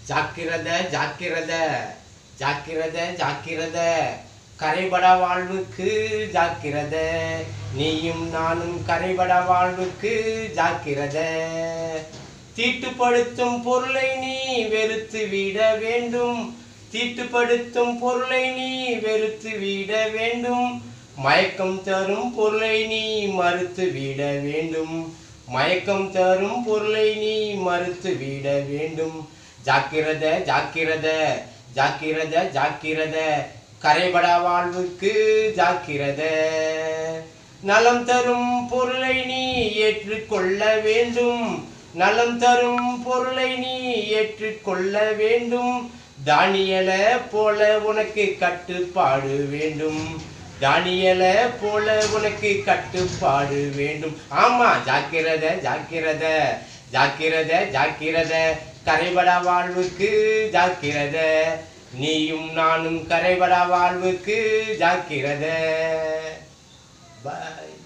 ஜாக்கிரத ஜாக்கிரத ஜாக்கிரத ஜாக்கிரத கரைபட வாழ்வுக்கு ஜாக்கிரத நீயும் நானும் கரைபட வாழ்வுக்கு ஜாக்கிரத தீட்டுப்படுத்தும் பொருளை நீ வெறுத்து விட வேண்டும் தீட்டுப்படுத்தும் பொருளை நீ வெறுத்து விட வேண்டும் மயக்கம் தரும் பொருளை நீ மறுத்து விட வேண்டும் மயக்கம் தரும் பொருளை நீ மறுத்து விட வேண்டும் ஜாக்கிரத ஜாக்கிரத ஜாக்கிரத ஜாக்கிரத கரைபட வாழ்வுக்கு ஜாக்கிரத நலம் தரும் பொருளை நீ ஏற்றுக்கொள்ள வேண்டும் நலம் தரும் பொருளை நீ ஏற்றுக்கொள்ள வேண்டும் தானியல போல உனக்கு கட்டுப்பாடு வேண்டும் தானியல போல உனக்கு கட்டுப்பாடு வேண்டும் ஆமா ஜாக்கிரத ஜாக்கிரத ஜாக்கிரத ஜாக்கிரத கரைபட வாழ்வுக்கு ஜாக்கிரத நீயும் நானும் கரைபட வாழ்வுக்கு ஜாக்கிரத பாய்.